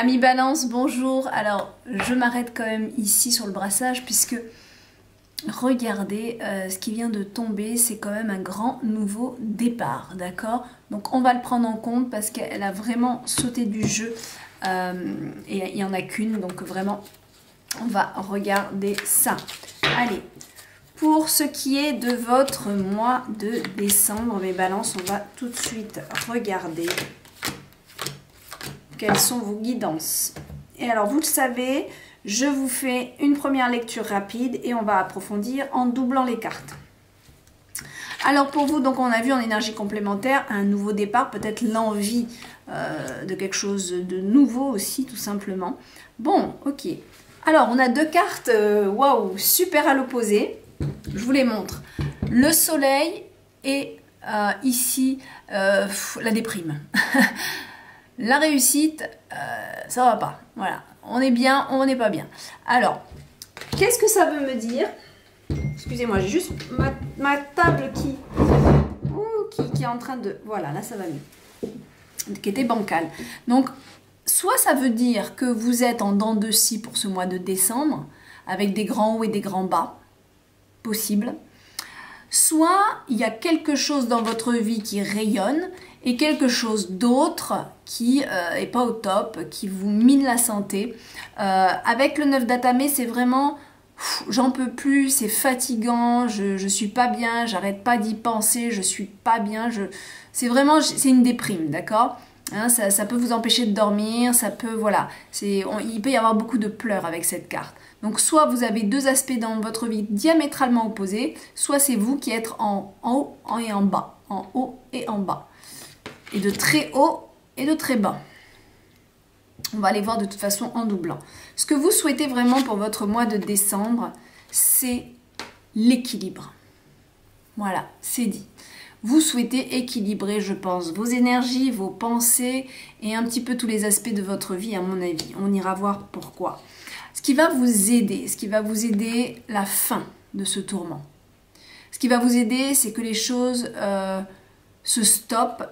Amis Balance, bonjour. Alors, je m'arrête quand même ici sur le brassage puisque regardez ce qui vient de tomber, c'est quand même un grand nouveau départ, d'accord? Donc, on va le prendre en compte parce qu'elle a vraiment sauté du jeu et il n'y en a qu'une, donc vraiment, on va regarder ça. Allez, pour ce qui est de votre mois de décembre, mes balances, on va tout de suite regarder quelles sont vos guidances. Et alors, vous le savez, je vous fais une première lecture rapide et on va approfondir en doublant les cartes. Alors pour vous, donc on a vu en énergie complémentaire un nouveau départ, peut-être l'envie de quelque chose de nouveau aussi, tout simplement. Bon, ok. Alors on a deux cartes, waouh, super à l'opposé. Je vous les montre. Le soleil et ici la déprime. La réussite, ça va pas. Voilà, on est bien, on n'est pas bien. Alors, qu'est-ce que ça veut me dire? Excusez-moi, j'ai juste ma table qui est en train de... Voilà, là ça va mieux. Qui était bancale. Donc, soit ça veut dire que vous êtes en dents de scie pour ce mois de décembre, avec des grands hauts et des grands bas, possible. Soit il y a quelque chose dans votre vie qui rayonne et quelque chose d'autre qui n'est pas au top, qui vous mine la santé. Avec le 9 d'Atamé, c'est vraiment, j'en peux plus, c'est fatigant, je suis pas bien, j'arrête pas d'y penser, je suis pas bien, c'est vraiment, c'est une déprime, d'accord? Hein, ça peut vous empêcher de dormir, ça peut, voilà, il peut y avoir beaucoup de pleurs avec cette carte. Donc soit vous avez deux aspects dans votre vie diamétralement opposés, soit c'est vous qui êtes en haut et en bas, en haut et en bas, et de très haut et de très bas. On va aller voir de toute façon en doublant. Ce que vous souhaitez vraiment pour votre mois de décembre, c'est l'équilibre. Voilà, c'est dit. Vous souhaitez équilibrer, je pense, vos énergies, vos pensées et un petit peu tous les aspects de votre vie, à mon avis. On ira voir pourquoi. Ce qui va vous aider, la fin de ce tourment. Ce qui va vous aider, c'est que les choses se stoppent,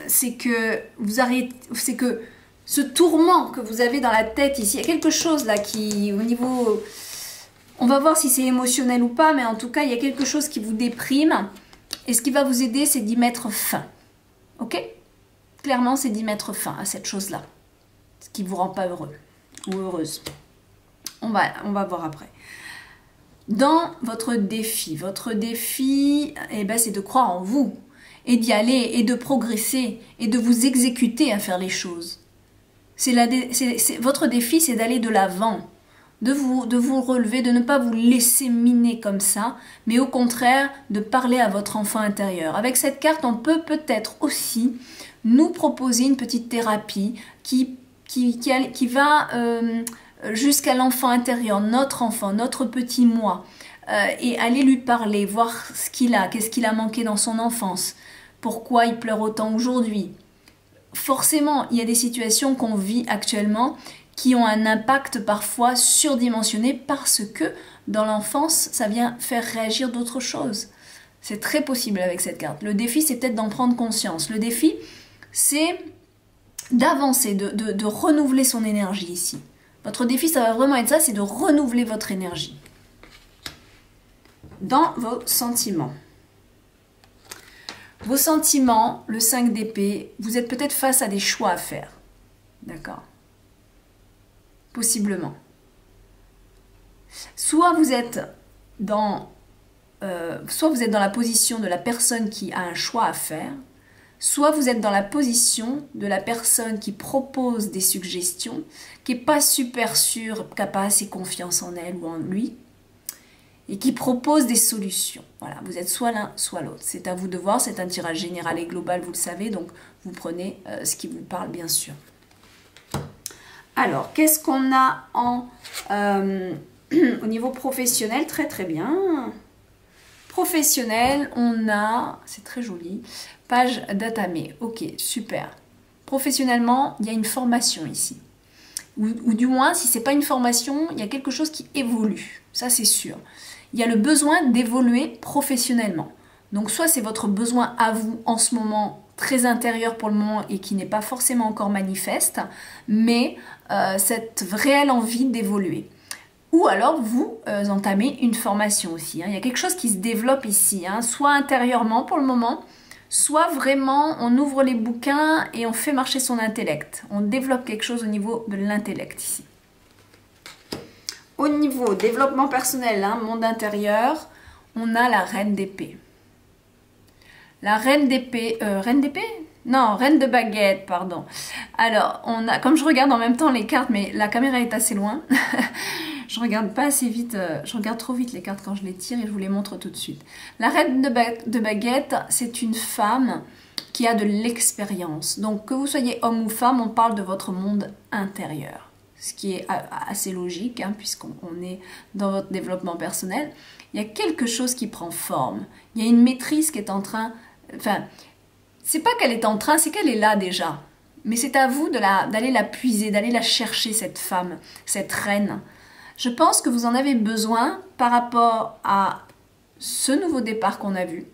c'est que vous arrêtez, c'est que ce tourment que vous avez dans la tête ici, il y a quelque chose là qui, au niveau, on va voir si c'est émotionnel ou pas, mais en tout cas, il y a quelque chose qui vous déprime. Et ce qui va vous aider, c'est d'y mettre fin. Ok? Clairement, c'est d'y mettre fin à cette chose-là. Ce qui ne vous rend pas heureux ou heureuse. On va voir après. Dans votre défi, eh ben, c'est de croire en vous et d'y aller et de progresser et de vous exécuter à faire les choses. Votre défi, c'est d'aller de l'avant, de vous relever, de ne pas vous laisser miner comme ça, mais au contraire, de parler à votre enfant intérieur. Avec cette carte, on peut peut-être aussi nous proposer une petite thérapie qui va jusqu'à l'enfant intérieur, notre enfant, notre petit moi, et aller lui parler, voir ce qu'il a, qu'est-ce qu'il a manqué dans son enfance, pourquoi il pleure autant aujourd'hui. Forcément, il y a des situations qu'on vit actuellement qui ont un impact parfois surdimensionné parce que dans l'enfance, ça vient faire réagir d'autres choses. C'est très possible avec cette carte. Le défi, c'est peut-être d'en prendre conscience. Le défi, c'est d'avancer, de renouveler son énergie ici. Votre défi, ça va vraiment être ça, c'est de renouveler votre énergie. Dans vos sentiments. Vos sentiments, le 5 d'épée, vous êtes peut-être face à des choix à faire. D'accord? Possiblement. Soit vous êtes dans la position de la personne qui a un choix à faire, soit vous êtes dans la position de la personne qui propose des suggestions, qui n'est pas super sûre, qui n'a pas assez confiance en elle ou en lui, et qui propose des solutions. Voilà, vous êtes soit l'un, soit l'autre. C'est à vous de voir, c'est un tirage général et global, vous le savez, donc vous prenez ce qui vous parle, bien sûr. Alors, qu'est-ce qu'on a au niveau professionnel? Très très bien. Professionnel, on a, c'est très joli, page d'Atamé. Ok, super. Professionnellement, il y a une formation ici. Ou du moins, si ce n'est pas une formation, il y a quelque chose qui évolue. Ça, c'est sûr. Il y a le besoin d'évoluer professionnellement. Donc, soit c'est votre besoin à vous en ce moment très intérieur pour le moment et qui n'est pas forcément encore manifeste, mais cette réelle envie d'évoluer. Ou alors vous entamez une formation aussi. Hein. Il y a quelque chose qui se développe ici, hein, soit intérieurement pour le moment, soit vraiment on ouvre les bouquins et on fait marcher son intellect. On développe quelque chose au niveau de l'intellect ici. Au niveau développement personnel, hein, monde intérieur, on a la reine d'épée. La reine d'épée, reine d'épée? Non, reine de baguette, pardon. Alors, on a, comme je regarde en même temps les cartes, mais la caméra est assez loin, je regarde pas assez vite, je regarde trop vite les cartes quand je les tire et je vous les montre tout de suite. La reine de baguette, c'est une femme qui a de l'expérience. Donc, que vous soyez homme ou femme, on parle de votre monde intérieur. Ce qui est assez logique, hein, puisqu'on est dans votre développement personnel. Il y a quelque chose qui prend forme. Il y a une maîtrise qui est en train... Enfin, c'est pas qu'elle est en train, c'est qu'elle est là déjà. Mais c'est à vous d'aller la puiser, d'aller la chercher, cette femme, cette reine. Je pense que vous en avez besoin par rapport à ce nouveau départ qu'on a vu.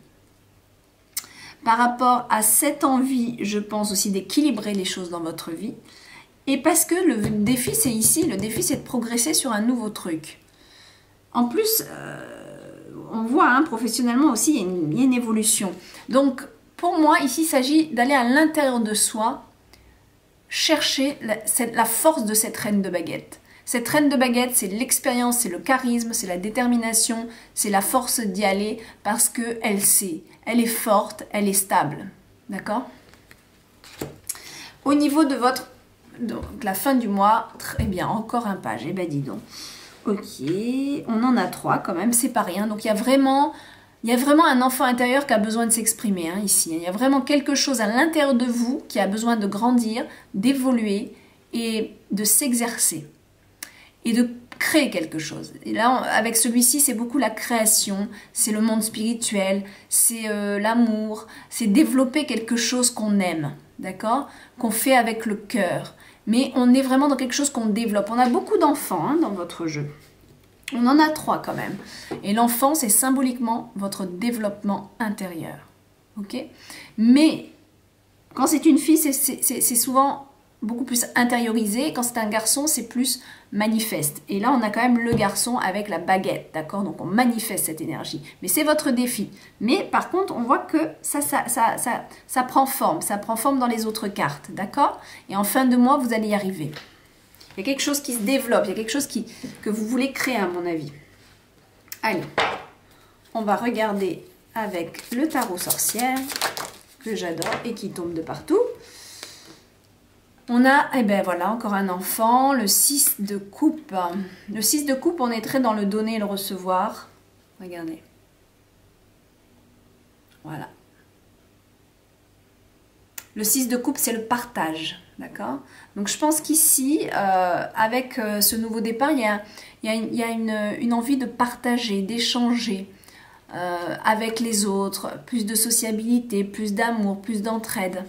Par rapport à cette envie, je pense aussi d'équilibrer les choses dans votre vie. Et parce que le défi, c'est ici, le défi, c'est de progresser sur un nouveau truc. En plus, on voit, hein, professionnellement aussi, il y a une évolution. Donc, pour moi, ici, il s'agit d'aller à l'intérieur de soi, chercher la force de cette reine de baguette. Cette reine de baguette, c'est l'expérience, c'est le charisme, c'est la détermination, c'est la force d'y aller parce qu'elle sait, elle est forte, elle est stable. D'accord? Au niveau de la fin du mois, très bien, encore un page, eh ben dis donc. Ok, on en a 3 quand même, c'est pas rien. Donc il y a vraiment un enfant intérieur qui a besoin de s'exprimer, hein, ici. Il y a vraiment quelque chose à l'intérieur de vous qui a besoin de grandir, d'évoluer et de s'exercer. Et de créer quelque chose. Et là, avec celui-ci, c'est beaucoup la création, c'est le monde spirituel, c'est l'amour, c'est développer quelque chose qu'on aime, d'accord? Qu'on fait avec le cœur. Mais on est vraiment dans quelque chose qu'on développe. On a beaucoup d'enfants, hein, dans votre jeu. On en a 3 quand même. Et l'enfant, c'est symboliquement votre développement intérieur. Ok? Mais quand c'est une fille, c'est souvent beaucoup plus intériorisé. Quand c'est un garçon, c'est plus manifeste. Et là, on a quand même le garçon avec la baguette, d'accord? Donc, on manifeste cette énergie. Mais c'est votre défi. Mais par contre, on voit que ça prend forme. Ça prend forme dans les autres cartes, d'accord? Et en fin de mois, vous allez y arriver. Il y a quelque chose qui se développe. Il y a quelque chose que vous voulez créer, à mon avis. Allez, on va regarder avec le tarot sorcière, que j'adore et qui tombe de partout. On a, eh ben voilà, encore un enfant, le 6 de coupe. Le 6 de coupe, on est très dans le donner et le recevoir. Regardez. Voilà. Le 6 de coupe, c'est le partage, d'accord? Donc je pense qu'ici, avec ce nouveau départ, il y a une envie de partager, d'échanger avec les autres, plus de sociabilité, plus d'amour, plus d'entraide.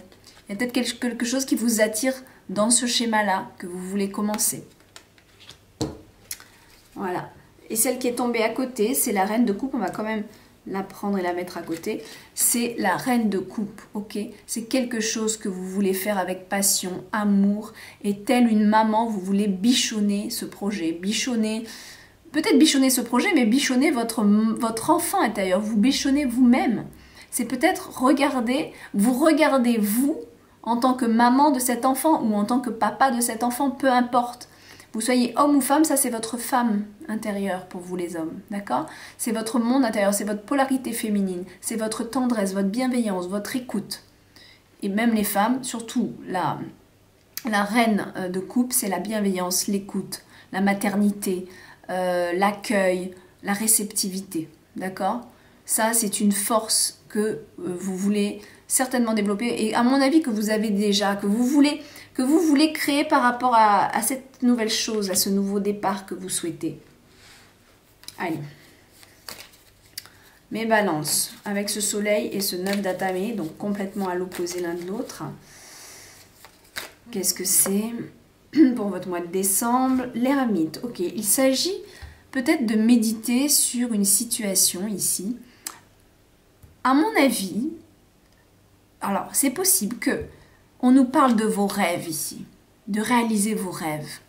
Il y a peut-être quelque chose qui vous attire dans ce schéma-là, que vous voulez commencer. Voilà. Et celle qui est tombée à côté, c'est la reine de coupe. On va quand même la prendre et la mettre à côté. C'est la reine de coupe, ok? C'est quelque chose que vous voulez faire avec passion, amour. Et telle une maman, vous voulez bichonner ce projet. Bichonner, peut-être bichonner ce projet, mais bichonner votre enfant intérieur. Vous bichonnez vous-même. C'est peut-être vous regardez vous, en tant que maman de cet enfant ou en tant que papa de cet enfant, peu importe. Vous soyez homme ou femme, ça c'est votre femme intérieure pour vous les hommes, d'accord? C'est votre monde intérieur, c'est votre polarité féminine, c'est votre tendresse, votre bienveillance, votre écoute. Et même les femmes, surtout la reine de coupe, c'est la bienveillance, l'écoute, la maternité, l'accueil, la réceptivité, d'accord? Ça c'est une force que vous voulez certainement développer et à mon avis que vous avez déjà, que vous voulez créer par rapport à cette nouvelle chose, à ce nouveau départ que vous souhaitez. Allez. Mes balances, avec ce soleil et ce 9 d'Atame, donc complètement à l'opposé l'un de l'autre. Qu'est-ce que c'est pour votre mois de décembre? L'éremite, ok. Il s'agit peut-être de méditer sur une situation ici. À mon avis, Alors, c'est possible que on nous parle de vos rêves ici, de réaliser vos rêves.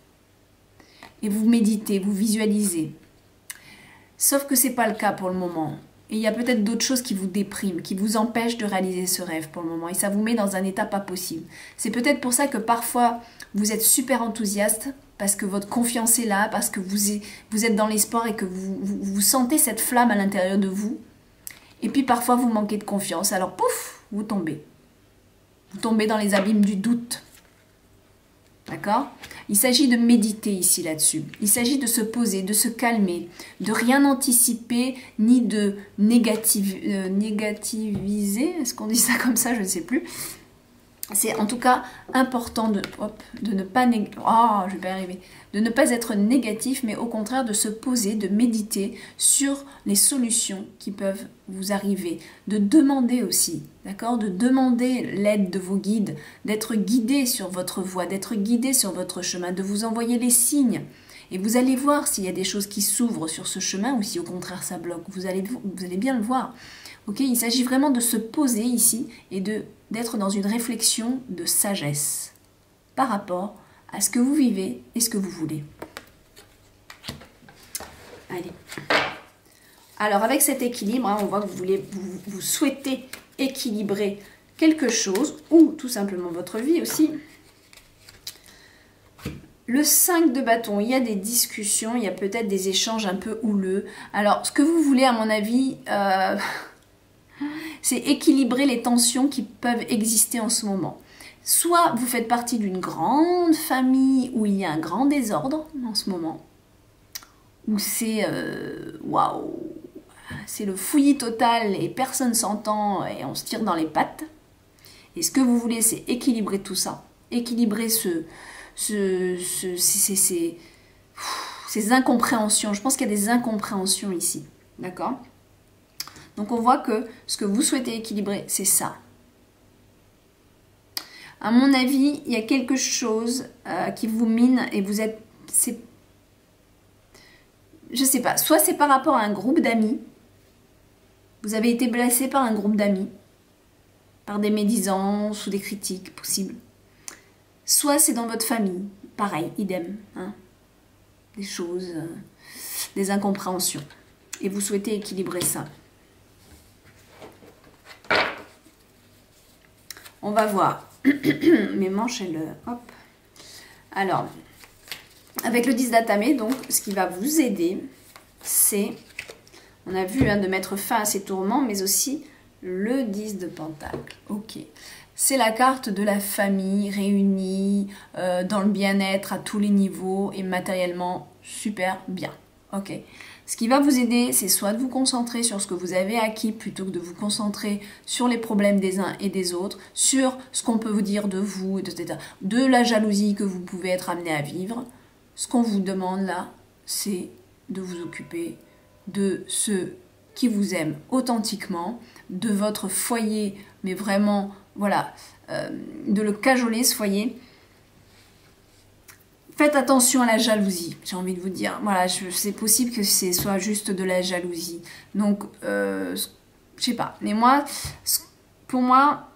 Et vous méditez, vous visualisez. Sauf que ce n'est pas le cas pour le moment. Et il y a peut-être d'autres choses qui vous dépriment, qui vous empêchent de réaliser ce rêve pour le moment. Et ça vous met dans un état pas possible. C'est peut-être pour ça que parfois, vous êtes super enthousiaste, parce que votre confiance est là, parce que vous êtes dans l'espoir et que vous sentez cette flamme à l'intérieur de vous. Et puis parfois, vous manquez de confiance. Alors, pouf, vous tombez. Vous tombez dans les abîmes du doute. D'accord? Il s'agit de méditer ici là-dessus. Il s'agit de se poser, de se calmer, de rien anticiper, ni de négativiser. Est-ce qu'on dit ça comme ça? Je ne sais plus. C'est en tout cas important de ne pas de ne pas être négatif, mais au contraire de se poser, de méditer sur les solutions qui peuvent vous arriver, de demander aussi, d'accord, de demander l'aide de vos guides, d'être guidé sur votre voie, d'être guidé sur votre chemin, de vous envoyer les signes. Et vous allez voir s'il y a des choses qui s'ouvrent sur ce chemin ou si au contraire ça bloque. Vous allez bien le voir. Ok, il s'agit vraiment de se poser ici et d'être dans une réflexion de sagesse par rapport à ce que vous vivez et ce que vous voulez. Allez. Alors avec cet équilibre, hein, on voit que vous souhaitez équilibrer quelque chose ou tout simplement votre vie aussi. Le 5 de bâton, il y a des discussions, il y a peut-être des échanges un peu houleux. Alors ce que vous voulez à mon avis... c'est équilibrer les tensions qui peuvent exister en ce moment. Soit vous faites partie d'une grande famille où il y a un grand désordre en ce moment, où c'est waouh, c'est le fouillis total et personne s'entend et on se tire dans les pattes. Et ce que vous voulez, c'est équilibrer tout ça, équilibrer ces incompréhensions. Je pense qu'il y a des incompréhensions ici, d'accord ? Donc on voit que ce que vous souhaitez équilibrer, c'est ça. À mon avis, il y a quelque chose qui vous mine et vous êtes... Je sais pas, soit c'est par rapport à un groupe d'amis. Vous avez été blessé par un groupe d'amis, par des médisances ou des critiques possibles. Soit c'est dans votre famille, pareil, idem. Hein, des choses, des incompréhensions. Et vous souhaitez équilibrer ça. On va voir. Mes manches, elles... Hop. Alors, avec le 10 d'Atame, donc, ce qui va vous aider, c'est... On a vu hein, de mettre fin à ces tourments, mais aussi le 10 de Pentacle. Ok. C'est la carte de la famille réunie dans le bien-être à tous les niveaux et matériellement super bien. Ok. Ce qui va vous aider, c'est soit de vous concentrer sur ce que vous avez acquis plutôt que de vous concentrer sur les problèmes des uns et des autres, sur ce qu'on peut vous dire de vous, etc. De la jalousie que vous pouvez être amené à vivre. Ce qu'on vous demande là, c'est de vous occuper de ceux qui vous aiment authentiquement, de votre foyer, mais vraiment, voilà, de le cajoler ce foyer. Faites attention à la jalousie, j'ai envie de vous dire. Voilà, c'est possible que ce soit juste de la jalousie. Donc, je sais pas. Mais moi, pour moi,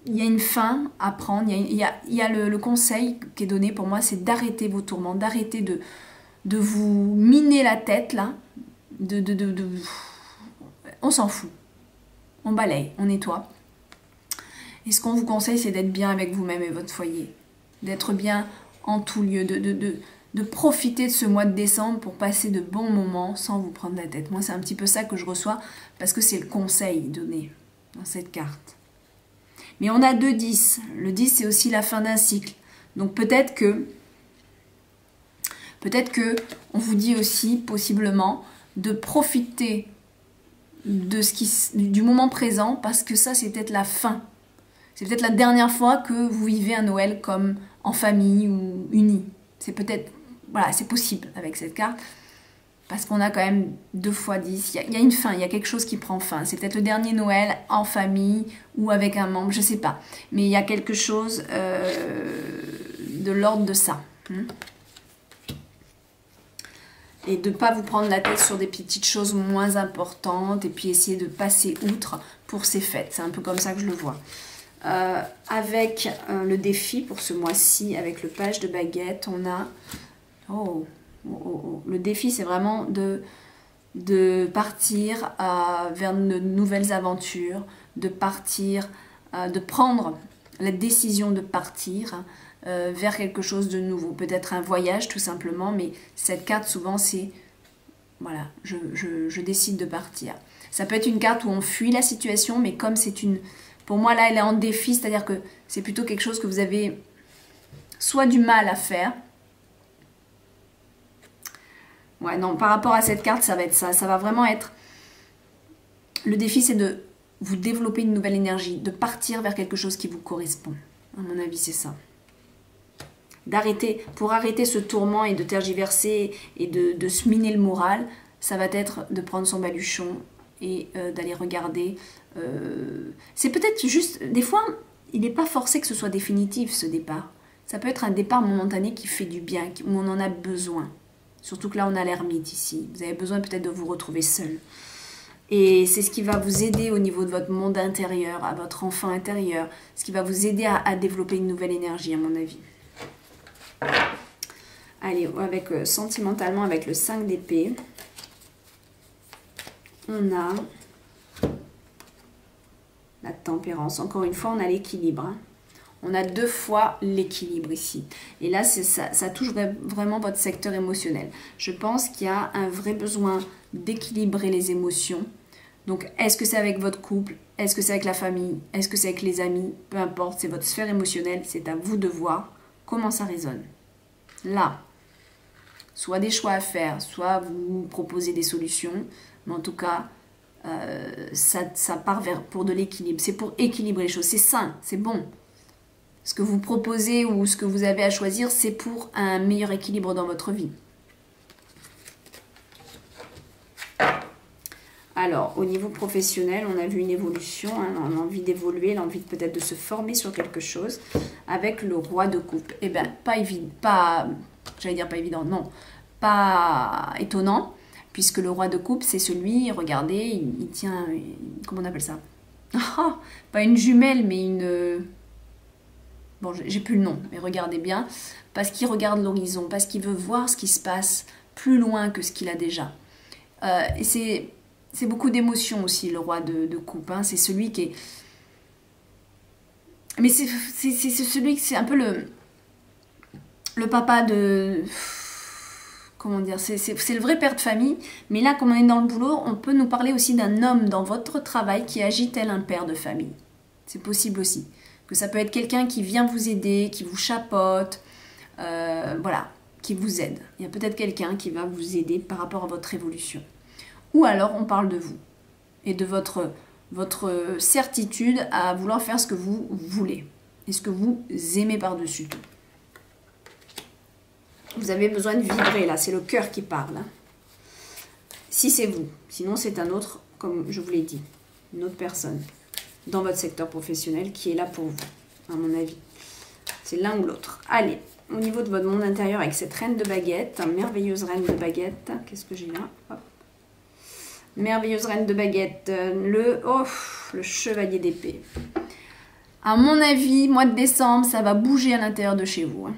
il y a une fin à prendre. Il y a le conseil qui est donné pour moi, c'est d'arrêter vos tourments, d'arrêter de vous miner la tête, là. On s'en fout. On balaye, on nettoie. Et ce qu'on vous conseille, c'est d'être bien avec vous-même et votre foyer. D'être bien en tout lieu, de profiter de ce mois de décembre pour passer de bons moments sans vous prendre la tête. Moi, c'est un petit peu ça que je reçois parce que c'est le conseil donné dans cette carte. Mais on a 2 10. Le 10, c'est aussi la fin d'un cycle. Donc peut-être que on vous dit aussi, possiblement, de profiter de du moment présent parce que ça, c'est peut-être la fin. C'est peut-être la dernière fois que vous vivez un Noël comme en famille ou unis. C'est peut-être, voilà, c'est possible avec cette carte. Parce qu'on a quand même 2 fois 10. Il y a une fin, il y a quelque chose qui prend fin. C'est peut-être le dernier Noël en famille ou avec un membre, je ne sais pas. Mais il y a quelque chose de l'ordre de ça. et de ne pas vous prendre la tête sur des petites choses moins importantes et puis essayer de passer outre pour ces fêtes. C'est un peu comme ça que je le vois. Avec le défi pour ce mois-ci, avec le page de baguette, on a... Le défi, c'est vraiment de partir vers de nouvelles aventures, de partir, de prendre la décision de partir vers quelque chose de nouveau. Peut-être un voyage tout simplement, mais cette carte souvent c'est, voilà, je décide de partir. Ça peut être une carte où on fuit la situation, mais comme c'est une... Pour moi là, elle est en défi, c'est-à-dire que c'est plutôt quelque chose que vous avez soit du mal à faire. Ouais, non, par rapport à cette carte, ça va être ça. Ça va vraiment être... Le défi, c'est de vous développer une nouvelle énergie, de partir vers quelque chose qui vous correspond. À mon avis, c'est ça. Pour arrêter ce tourment et de tergiverser et de se miner le moral, ça va être de prendre son baluchon et d'aller regarder. C'est peut-être juste... Des fois, il n'est pas forcé que ce soit définitif, ce départ. Ça peut être un départ momentané qui fait du bien, où on en a besoin. Surtout que là, on a l'ermite ici. Vous avez besoin peut-être de vous retrouver seul. Et c'est ce qui va vous aider au niveau de votre monde intérieur, à votre enfant intérieur. Ce qui va vous aider à développer une nouvelle énergie, à mon avis. Allez, avec sentimentalement, avec le 5 d'épée, on a la tempérance. Encore une fois, on a l'équilibre. Hein. On a 2 fois l'équilibre ici. Et là, ça touche vraiment votre secteur émotionnel. Je pense qu'il y a un vrai besoin d'équilibrer les émotions. Donc, est-ce que c'est avec votre couple? Est-ce que c'est avec la famille? Est-ce que c'est avec les amis? Peu importe, c'est votre sphère émotionnelle. C'est à vous de voir comment ça résonne. Là, soit des choix à faire, soit vous proposez des solutions. Mais en tout cas, ça part pour de l'équilibre. C'est pour équilibrer les choses. C'est sain, c'est bon. Ce que vous proposez ou ce que vous avez à choisir, c'est pour un meilleur équilibre dans votre vie. Alors, au niveau professionnel, on a vu une évolution, hein, on a envie d'évoluer, l'envie peut-être de se former sur quelque chose, avec le roi de coupe. Eh bien, pas évident, non, pas étonnant, puisque le roi de coupe, c'est celui, regardez, il tient, comment on appelle ça? Pas une jumelle, mais une... Bon, j'ai plus le nom, mais regardez bien, parce qu'il regarde l'horizon, parce qu'il veut voir ce qui se passe plus loin que ce qu'il a déjà. Et c'est beaucoup d'émotions aussi, le roi de coupe. Hein. C'est celui qui est... Mais c'est celui qui... C'est un peu le papa de... Comment dire? C'est le vrai père de famille. Mais là, comme on est dans le boulot, on peut nous parler aussi d'un homme dans votre travail qui agit tel un père de famille. C'est possible aussi. Que ça peut être quelqu'un qui vient vous aider, qui vous chapeaute, voilà, qui vous aide. Il y a peut-être quelqu'un qui va vous aider par rapport à votre évolution. Ou alors on parle de vous et de votre certitude à vouloir faire ce que vous voulez et ce que vous aimez par-dessus tout. Vous avez besoin de vibrer là, c'est le cœur qui parle. Hein. Si c'est vous, sinon c'est un autre, comme je vous l'ai dit, une autre personne dans votre secteur professionnel qui est là pour vous, à mon avis. C'est l'un ou l'autre. Allez, au niveau de votre monde intérieur avec cette reine de baguette, merveilleuse reine de baguette, qu'est-ce que j'ai là? Hop. Merveilleuse reine de baguette, le chevalier d'épée. À mon avis, mois de décembre, ça va bouger à l'intérieur de chez vous. Hein.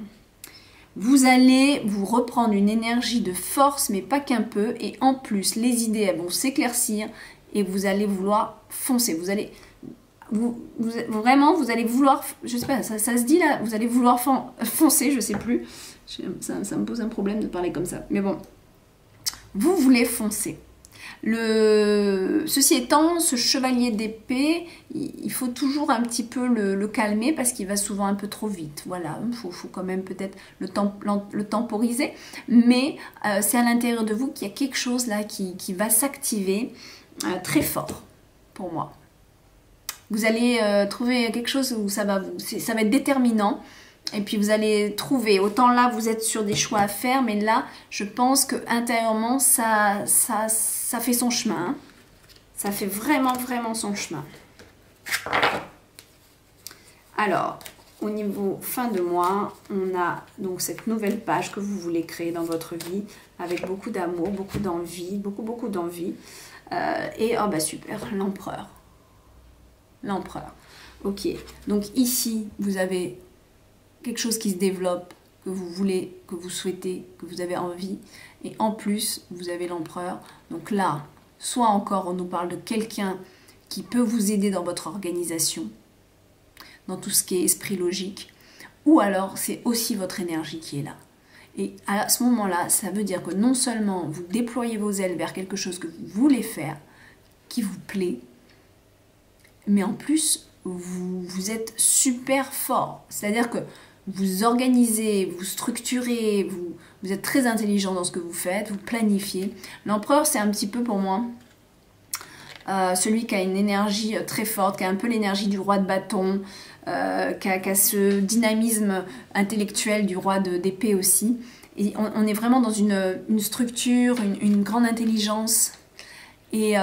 Vous allez vous reprendre une énergie de force, mais pas qu'un peu. Et en plus, les idées elles vont s'éclaircir et vous allez vouloir foncer. Vous allez vouloir, je sais pas, ça se dit là, vous allez vouloir foncer, je sais plus. Ça me pose un problème de parler comme ça. Mais bon, vous voulez foncer. Ceci étant, ce chevalier d'épée, il faut toujours un petit peu le calmer parce qu'il va souvent un peu trop vite. Voilà, il faut quand même peut-être le temporiser. Mais c'est à l'intérieur de vous qu'il y a quelque chose là qui va s'activer très fort pour moi. Vous allez trouver quelque chose où ça va être déterminant. Et puis vous allez trouver, autant là vous êtes sur des choix à faire, mais là je pense que intérieurement ça fait son chemin. Hein. Ça fait vraiment son chemin. Alors, au niveau fin de mois, on a donc cette nouvelle page que vous voulez créer dans votre vie avec beaucoup d'amour, beaucoup d'envie, beaucoup d'envie. Et oh bah super, l'empereur. L'empereur. Ok, donc ici, vous avez quelque chose qui se développe, que vous voulez, que vous souhaitez, que vous avez envie. Et en plus, vous avez l'empereur. Donc là, soit encore, on nous parle de quelqu'un qui peut vous aider dans votre organisation, dans tout ce qui est esprit logique, ou alors c'est aussi votre énergie qui est là. Et à ce moment-là, ça veut dire que non seulement vous déployez vos ailes vers quelque chose que vous voulez faire, qui vous plaît, mais en plus, vous êtes super fort. C'est-à-dire que vous organisez, vous structurez, vous êtes très intelligent dans ce que vous faites, vous planifiez. L'empereur, c'est un petit peu pour moi celui qui a une énergie très forte, qui a un peu l'énergie du roi de bâton, qui a ce dynamisme intellectuel du roi d'épée aussi. Et on est vraiment dans une structure, une grande intelligence. Et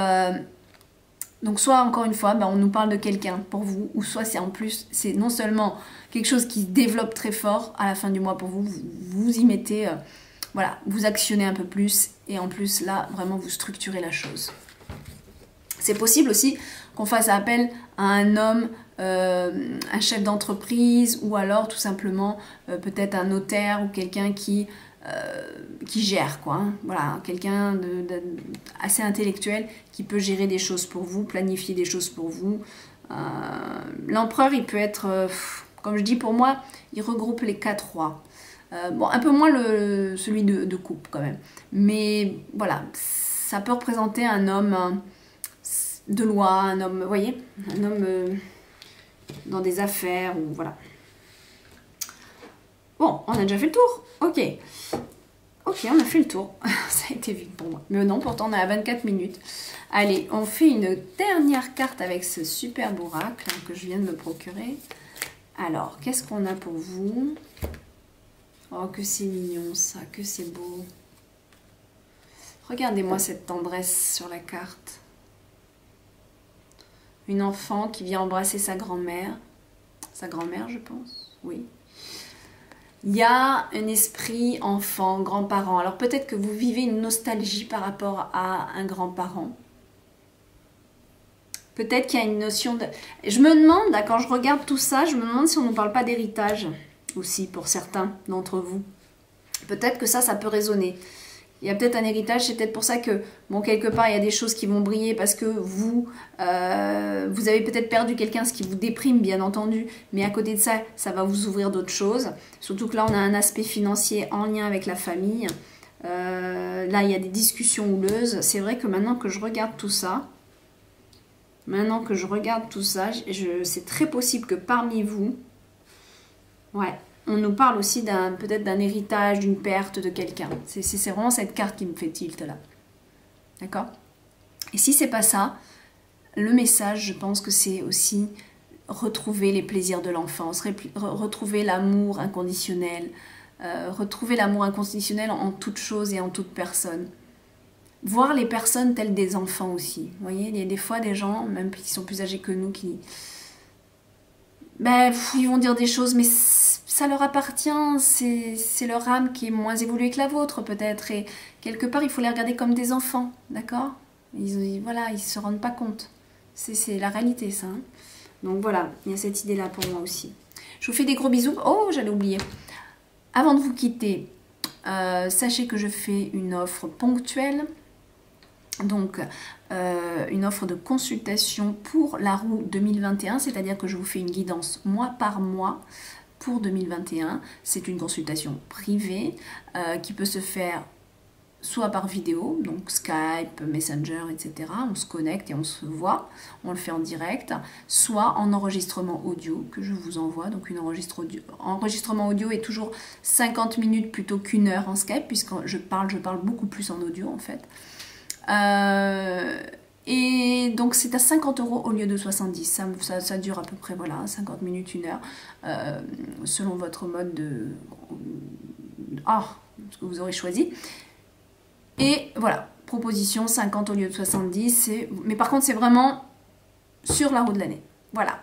donc soit encore une fois, on nous parle de quelqu'un pour vous, ou soit c'est en plus, c'est non seulement quelque chose qui se développe très fort à la fin du mois pour vous, vous y mettez, voilà, vous actionnez un peu plus, et en plus là, vraiment vous structurez la chose. C'est possible aussi qu'on fasse appel à un homme, un chef d'entreprise, ou alors tout simplement peut-être un notaire ou quelqu'un qui gère, quoi. Hein. Voilà, quelqu'un assez intellectuel qui peut gérer des choses pour vous, planifier des choses pour vous. L'empereur, il peut être, comme je dis pour moi, il regroupe les 4 rois. Bon, un peu moins celui de coupe quand même. Mais voilà, ça peut représenter un homme de loi, un homme, vous voyez, un homme dans des affaires, ou voilà. Bon, on a déjà fait le tour. Ok, on a fait le tour. Ça a été vite pour moi. Mais non, pourtant on est à 24 minutes. Allez, on fait une dernière carte avec ce superbe oracle que je viens de me procurer. Alors, qu'est-ce qu'on a pour vous? Oh, que c'est mignon ça, que c'est beau. Regardez-moi cette tendresse sur la carte. Une enfant qui vient embrasser sa grand-mère. Sa grand-mère, je pense. Oui. Il y a un esprit enfant, grand-parent. Alors peut-être que vous vivez une nostalgie par rapport à un grand-parent. Peut-être qu'il y a une notion de... Je me demande, là, quand je regarde tout ça, je me demande si on ne parle pas d'héritage aussi pour certains d'entre vous. Peut-être que ça peut résonner. Il y a peut-être un héritage, c'est peut-être pour ça que, bon, quelque part, il y a des choses qui vont briller parce que vous avez peut-être perdu quelqu'un, ce qui vous déprime, bien entendu, mais à côté de ça, ça va vous ouvrir d'autres choses. Surtout que là, on a un aspect financier en lien avec la famille. Là, il y a des discussions houleuses. C'est vrai que maintenant que je regarde tout ça, c'est très possible que parmi vous, ouais, on nous parle aussi peut-être d'un héritage, d'une perte de quelqu'un. C'est vraiment cette carte qui me fait tilt là. D'accord? Et si c'est pas ça, le message, je pense que c'est aussi retrouver les plaisirs de l'enfance, retrouver l'amour inconditionnel, retrouver l'amour inconditionnel en toute chose et en toute personne. Voir les personnes telles des enfants aussi. Vous voyez, il y a des fois des gens, même qui sont plus âgés que nous, qui... ils vont dire des choses, mais ça leur appartient, c'est leur âme qui est moins évoluée que la vôtre peut-être, et quelque part il faut les regarder comme des enfants, d'accord? Voilà, ils se rendent pas compte, c'est la réalité ça. Hein. Donc voilà, il y a cette idée là pour moi aussi. Je vous fais des gros bisous. Oh, j'allais oublier. Avant de vous quitter, sachez que je fais une offre ponctuelle. Donc, une offre de consultation pour la roue 2021, c'est-à-dire que je vous fais une guidance mois par mois pour 2021. C'est une consultation privée qui peut se faire soit par vidéo, donc Skype, Messenger, etc. On se connecte et on se voit, on le fait en direct, soit en enregistrement audio que je vous envoie. Donc, enregistrement audio est toujours 50 minutes plutôt qu'1 heure en Skype, puisque je parle beaucoup plus en audio en fait. Et donc c'est à 50 € au lieu de 70. Ça dure à peu près, voilà, 50 minutes, 1 heure, selon votre mode ce que vous aurez choisi. Et voilà, proposition 50 au lieu de 70. Mais par contre, c'est vraiment sur la roue de l'année. Voilà.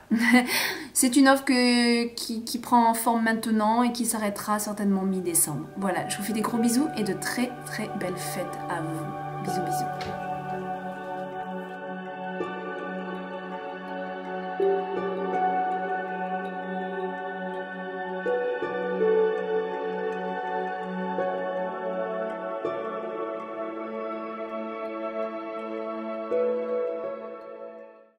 C'est une offre qui prend forme maintenant et qui s'arrêtera certainement mi-décembre. Voilà, je vous fais des gros bisous et de très très belles fêtes à vous. Bisous bisous.